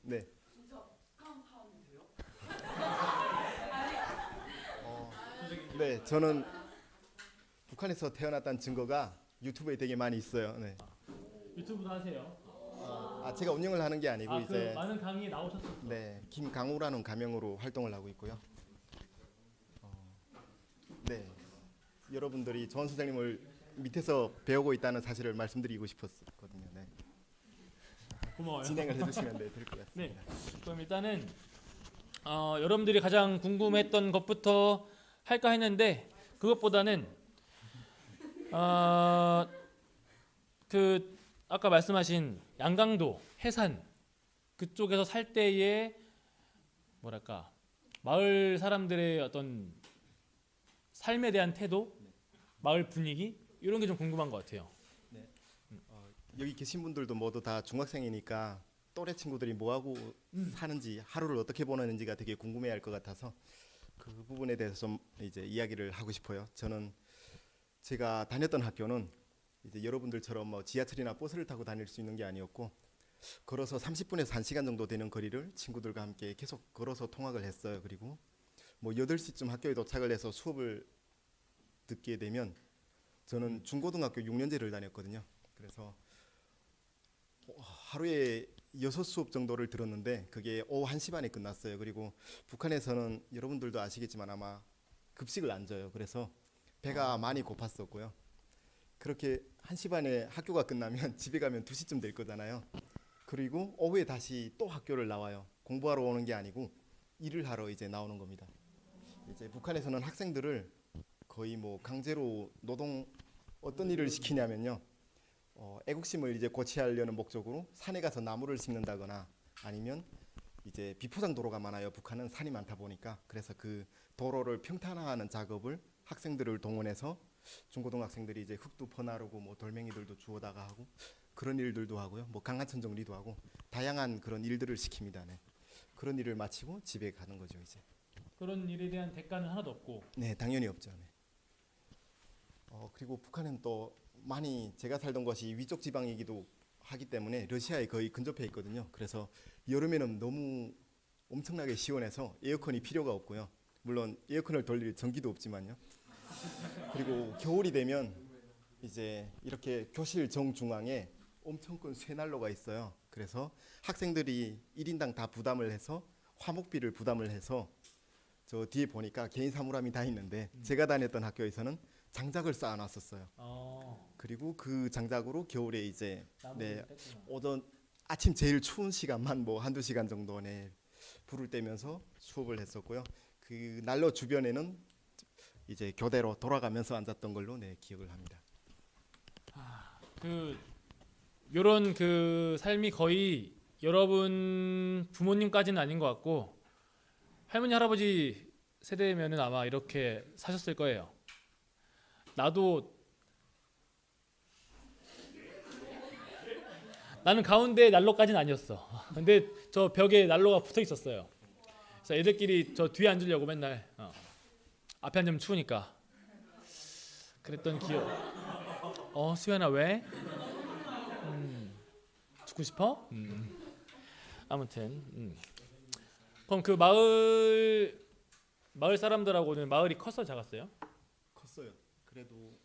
네. 진짜 북한 사람이세요? 네, 저는 북한에서 태어났다는 증거가 유튜브에 되게 많이 있어요. 네. 유튜브도 하세요? 제가 운영을 하는 게 아니고 아, 그 이제 많은 강의 나오셨었어. 네, 김강우라는 가명으로 활동을 하고 있고요. 네, 여러분들이 전 선생님을 밑에서 배우고 있다는 사실을 말씀드리고 싶었거든요. 네. 고마워요. 진행을 해주시면 될 것 같습니다. 네. 그럼 일단은 여러분들이 가장 궁금했던 것부터 할까 했는데 그것보다는 그 아까 말씀하신 양강도, 해산 그쪽에서 살 때의 뭐랄까 마을 사람들의 어떤 삶에 대한 태도, 마을 분위기 이런 게 좀 궁금한 것 같아요. 여기 계신 분들도 모두 다 중학생이니까 또래 친구들이 뭐 하고 사는지 하루를 어떻게 보내는지가 되게 궁금해할 것 같아서 그 부분에 대해서 좀 이제 이야기를 하고 싶어요. 저는 제가 다녔던 학교는 이제 여러분들처럼 뭐 지하철이나 버스를 타고 다닐 수 있는 게 아니었고 걸어서 30분에서 1시간 정도 되는 거리를 친구들과 함께 계속 걸어서 통학을 했어요. 그리고 뭐 8시쯤 학교에 도착을 해서 수업을 듣게 되면 저는 중고등학교 6년제를 다녔거든요. 그래서 하루에 6수업 정도를 들었는데 그게 오후 1시 반에 끝났어요. 그리고 북한에서는 여러분들도 아시겠지만 아마 급식을 안 줘요. 그래서 배가 많이 고팠었고요. 그렇게 1시 반에 학교가 끝나면 집에 가면 2시쯤 될 거잖아요. 그리고 오후에 다시 또 학교를 나와요. 공부하러 오는 게 아니고 일을 하러 이제 나오는 겁니다. 이제 북한에서는 학생들을 거의 뭐 강제로 노동 어떤 일을 시키냐면요. 애국심을 이제 고취하려는 목적으로 산에 가서 나무를 심는다거나 아니면 이제 비포장 도로가 많아요. 북한은 산이 많다 보니까 그래서 그 도로를 평탄화하는 작업을 학생들을 동원해서 중고등학생들이 이제 흙도 퍼나르고 뭐 돌멩이들도 주워다가 하고 그런 일들도 하고요. 뭐 강하천 정리도 하고 다양한 그런 일들을 시킵니다. 네. 그런 일을 마치고 집에 가는 거죠 이제. 그런 일에 대한 대가는 하나도 없고. 네, 당연히 없죠. 네. 그리고 북한은 또 많이 제가 살던 곳이 위쪽 지방이기도 하기 때문에 러시아에 거의 근접해 있거든요. 그래서 여름에는 너무 엄청나게 시원해서 에어컨이 필요가 없고요. 물론 에어컨을 돌릴 전기도 없지만요. 그리고 겨울이 되면 이제 이렇게 교실 정중앙에 엄청 큰 쇠난로가 있어요. 그래서 학생들이 1인당 다 부담을 해서 화목비를 부담을 해서 저 뒤에 보니까 개인 사물함이 다 있는데 제가 다녔던 학교에서는 장작을 쌓아놨었어요. 그리고 그 장작으로 겨울에 이제 네, 오전 아침 제일 추운 시간만 뭐 한두 시간 정도 네, 불을 떼면서 수업을 했었고요. 그 난로 주변에는 이제 교대로 돌아가면서 앉았던 걸로 네, 기억을 합니다. 그 요런 그 삶이 거의 여러분 부모님까지는 아닌 것 같고 할머니 할아버지 세대면은 아마 이렇게 사셨을 거예요. 나는 가운데 난로까지는 아니었어. 근데 저 벽에 난로가 붙어 있었어요. 그래서 애들끼리 저 뒤에 앉으려고 맨날 앞에 앉으면 추우니까 그랬던 기억. 수연아 왜? 죽고 싶어? 아무튼 그럼 그 마을 사람들하고는 마을이 컸어 작았어요? 컸어요. 그래도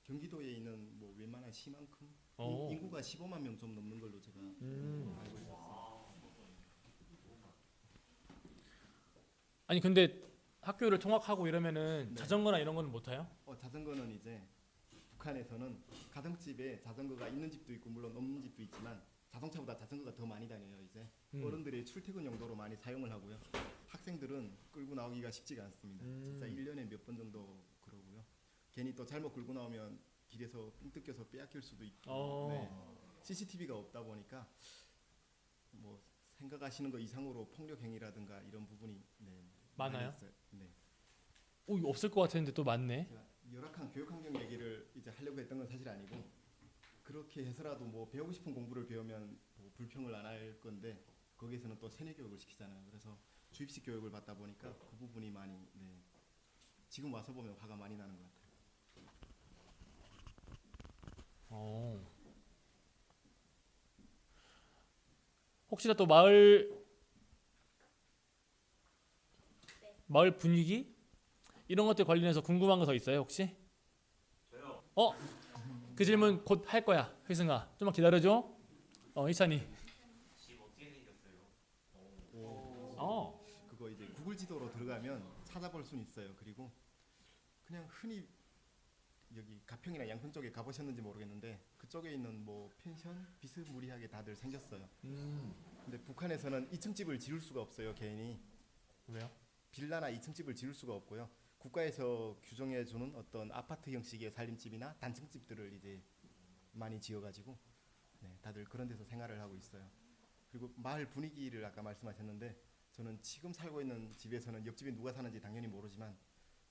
경기도에 있는 뭐 웬만한 시만큼 어. 인구가 15만 명 좀 넘는 걸로 제가 알고 있었어요. 아니 근데 학교를 통학하고 이러면은 네. 자전거나 이런 거는 못 타요? 자전거는 이제 북한에서는 가정집에 자전거가 있는 집도 있고 물론 없는 집도 있지만 자동차보다 자전거가 더 많이 다녀요. 이제 어른들이 출퇴근 용도로 많이 사용을 하고요. 학생들은 끌고 나오기가 쉽지가 않습니다. 진짜 1년에 몇 번 정도 그러고요. 괜히 또 잘못 끌고 나오면 길에서 삥 뜯겨서 빼앗길 수도 있고 네. CCTV가 없다 보니까 뭐 생각하시는 거 이상으로 폭력 행위라든가 이런 부분이 네, 많아요? 많이 있어요. 네. 오 이거 없을 것 같았는데 또 많네. 제가 열악한 교육 환경 얘기를 이제 하려고 했던 건 사실 아니고 그렇게 해서라도 뭐 배우고 싶은 공부를 배우면 뭐 불평을 안 할 건데 거기에서는 또 세뇌 교육을 시키잖아요. 그래서 주입식 교육을 받다 보니까 그 부분이 많이 네. 지금 와서 보면 화가 많이 나는 것 같아요. 혹시나 또 마을 분위기 이런 것들 관련해서 궁금한 거 더 있어요 혹시? 저요. 그 질문 곧 할 거야 회승아. 좀만 기다려줘. 희찬이. 집 어떻게 생겼어요? 그거 이제 구글 지도로 들어가면 찾아볼 수는 있어요. 그리고 그냥 흔히 여기 가평이나 양평 쪽에 가보셨는지 모르겠는데 그쪽에 있는 뭐 펜션 비스무리하게 다들 생겼어요. 근데 북한에서는 2층 집을 지을 수가 없어요. 개인이 왜요? 빌라나 2층 집을 지을 수가 없고요. 국가에서 규정해 주는 어떤 아파트 형식의 살림집이나 단층 집들을 이제 많이 지어가지고 다들 그런 데서 생활을 하고 있어요. 그리고 마을 분위기를 아까 말씀하셨는데 저는 지금 살고 있는 집에서는 옆집에 누가 사는지 당연히 모르지만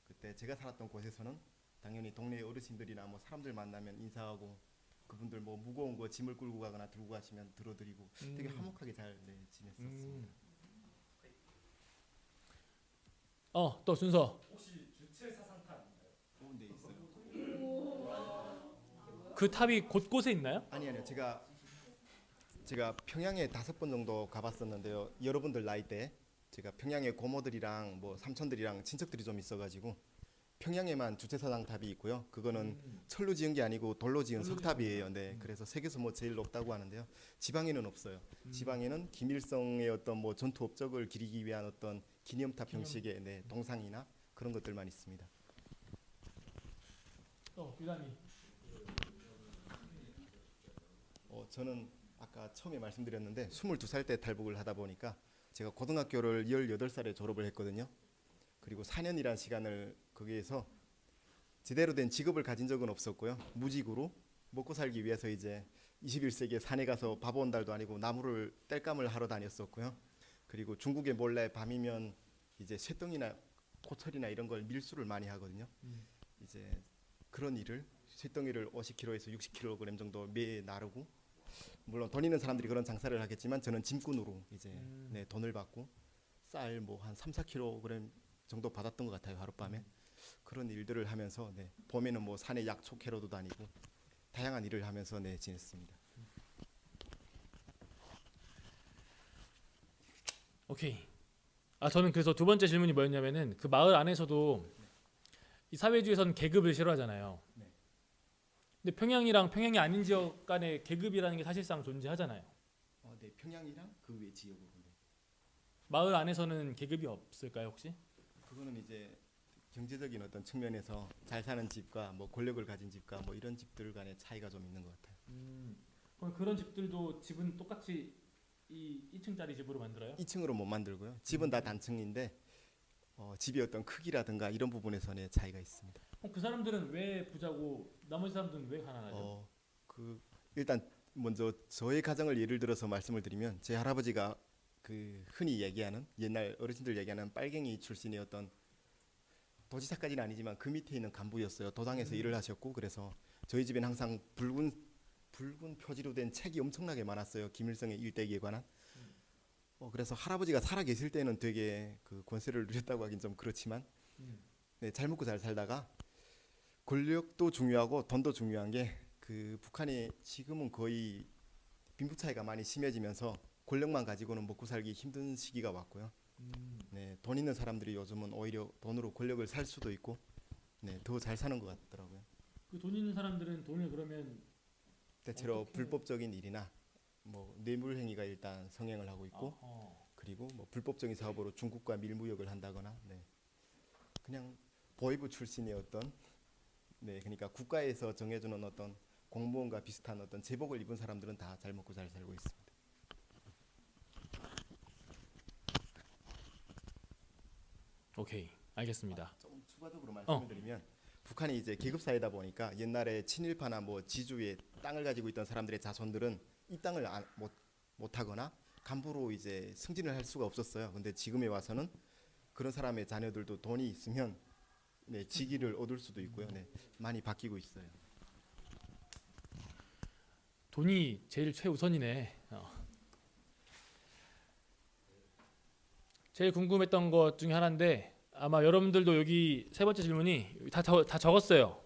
그때 제가 살았던 곳에서는 당연히 동네 어르신들이나 뭐 사람들 만나면 인사하고 그분들 뭐 무거운 거 짐을 끌고 가거나 들고 가시면 들어드리고 되게 화목하게 잘 지냈었습니다. 또 순서. 혹시 주체 사상탑 있나요? 네 있어요. 그 탑이 곳곳에 있나요? 아니요. 제가 평양에 5번 정도 가봤었는데요. 여러분들 나이 때 제가 평양에 고모들이랑 뭐 삼촌들이랑 친척들이 좀 있어가지고 평양에만 주체사상탑이 있고요. 그거는 철로 지은 게 아니고 돌로 지은 석탑이에요. 네, 그래서 세계에서 뭐 제일 높다고 하는데요. 지방에는 없어요. 지방에는 김일성의 어떤 뭐 전투 업적을 기리기 위한 어떤 기념탑 형식의 동상이나 그런 것들만 있습니다. 유단이. 저는 아까 처음에 말씀드렸는데 22살 때 탈북을 하다 보니까 제가 고등학교를 18살에 졸업을 했거든요. 그리고 4년이라는 시간을 거기에서 제대로 된 직업을 가진 적은 없었고요. 무직으로 먹고 살기 위해서 이제 21세기에 산에 가서 밥 온 달도 아니고 나무를 땔감을 하러 다녔었고요. 그리고 중국에 몰래 밤이면 이제 쇠덩이나 코철이나 이런 걸 밀수를 많이 하거든요. 이제 그런 일을 쇠덩이를 50kg에서 60kg 정도 매 나르고 물론 돈 있는 사람들이 그런 장사를 하겠지만 저는 짐꾼으로 이제 돈을 받고 쌀 뭐 한 3, 4kg 정도 받았던 것 같아요. 하룻밤에. 그런 일들을 하면서 봄에는 뭐 산에 약초 캐러도 다니고 다양한 일을 하면서 지냈습니다. 오케이. 저는 그래서 두 번째 질문이 뭐였냐면은 그 마을 안에서도 이 사회주의에서는 계급을 싫어하잖아요. 네. 근데 평양이랑 평양이 아닌 지역 간의 계급이라는 게 사실상 존재하잖아요. 네, 평양이랑 그 외 지역으로. 마을 안에서는 계급이 없을까요 혹시? 그거는 이제 경제적인 어떤 측면에서 잘 사는 집과 뭐 권력을 가진 집과 뭐 이런 집들 간의 차이가 좀 있는 것 같아요. 그럼 그런 집들도 집은 똑같이 이 2층짜리 집으로 만들어요? 2층으로 못 만들고요. 집은 다 단층인데 집의 어떤 크기라든가 이런 부분에서의 차이가 있습니다. 그럼 그 사람들은 왜 부자고 나머지 사람들은 왜 가난하죠? 일단 먼저 저의 가정을 예를 들어서 말씀을 드리면 제 할아버지가 그 흔히 얘기하는 옛날 어르신들 얘기하는 빨갱이 출신의 어떤 도지사까지는 아니지만 그 밑에 있는 간부였어요. 도당에서 일을 하셨고 그래서 저희 집엔 항상 붉은 표지로 된 책이 엄청나게 많았어요. 김일성의 일대기에 관한. 그래서 할아버지가 살아 계실 때는 되게 그 권세를 누렸다고 하긴 좀 그렇지만 잘 먹고 잘 살다가 권력도 중요하고 돈도 중요한 게 그 북한이 지금은 거의 빈부 차이가 많이 심해지면서 권력만 가지고는 먹고 살기 힘든 시기가 왔고요. 돈 있는 사람들이 요즘은 오히려 돈으로 권력을 살 수도 있고 더 잘 사는 것 같더라고요. 그 돈 있는 사람들은 돈을 그러면 대체로 어떻게 불법적인 일이나 뭐 뇌물 행위가 일단 성행을 하고 있고 그리고 뭐 불법적인 사업으로 중국과 밀무역을 한다거나 그냥 보위부 출신의 어떤 그러니까 국가에서 정해주는 어떤 공무원과 비슷한 어떤 제복을 입은 사람들은 다 잘 먹고 잘 살고 있습니다. 오케이 알겠습니다. 조금 추가적으로 말씀을 드리면 북한이 이제 계급 사회다 보니까 옛날에 친일파나 뭐 지주의 땅을 가지고 있던 사람들의 자손들은 이 땅을 못 하거나 간부로 이제 승진을 할 수가 없었어요. 근데 지금에 와서는 그런 사람의 자녀들도 돈이 있으면 직위를 얻을 수도 있고요. 많이 바뀌고 있어요. 돈이 제일 최우선이네. 제일 궁금했던 것 중에 하나인데 아마 여러분들도 여기 세 번째 질문이 다 적었어요.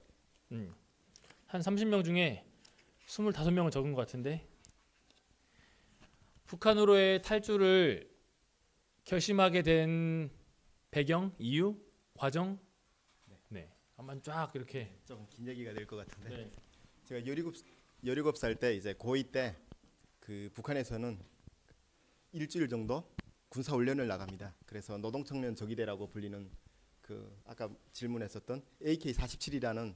한 30명 중에 25명은 적은 것 같은데 북한으로의 탈주를 결심하게 된 배경, 이유, 과정, 네, 한번 쫙 이렇게. 좀 긴 얘기가 될 것 같은데 네. 제가 17살 때 이제 고2 때 그 북한에서는 일주일 정도 군사 훈련을 나갑니다. 그래서 노동청년 저기대라고 불리는 그 아까 질문했었던 AK-47이라는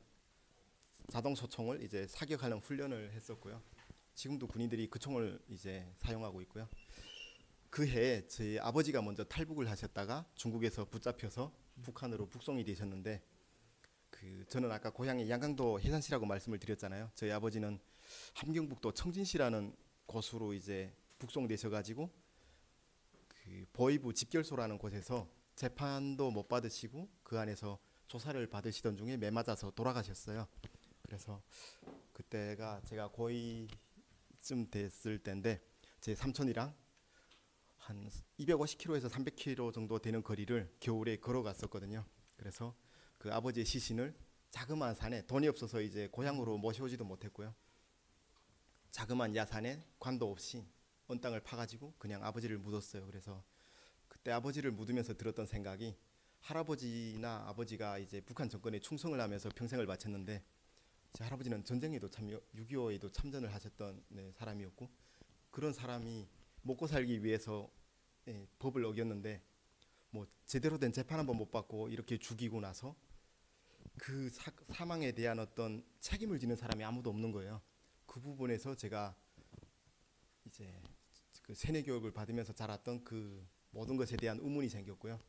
자동 소총을 이제 사격하는 훈련을 했었고요. 지금도 군인들이 그 총을 이제 사용하고 있고요. 그 해에 저희 아버지가 먼저 탈북을 하셨다가 중국에서 붙잡혀서 북한으로 북송이 되셨는데 그 저는 아까 고향이 양강도 해산시라고 말씀을 드렸잖아요. 저희 아버지는 함경북도 청진시라는 곳으로 이제 북송되셔가지고 그 보위부 집결소라는 곳에서 재판도 못 받으시고 그 안에서 조사를 받으시던 중에 매 맞아서 돌아가셨어요. 그래서 그때가 제가 고2쯤 됐을 때인데 제 삼촌이랑 한 250km에서 300km 정도 되는 거리를 겨울에 걸어갔었거든요. 그래서 그 아버지의 시신을 자그마한 산에 돈이 없어서 이제 고향으로 모셔오지도 못했고요. 자그마한 야산에 관도 없이 언 땅을 파가지고 그냥 아버지를 묻었어요. 그래서 그때 아버지를 묻으면서 들었던 생각이 할아버지나 아버지가 이제 북한 정권에 충성을 하면서 평생을 바쳤는데 제 할아버지는 전쟁에도 참 6.25에도 참전을 하셨던 사람이었고 그런 사람이 먹고 살기 위해서 법을 어겼는데 뭐 제대로 된 재판 한 번 못 받고 이렇게 죽이고 나서 그 사망에 대한 어떤 책임을 지는 사람이 아무도 없는 거예요. 그 부분에서 제가 이제 그 세뇌 교육을 받으면서 자랐던 그 모든 것에 대한 의문이 생겼고요.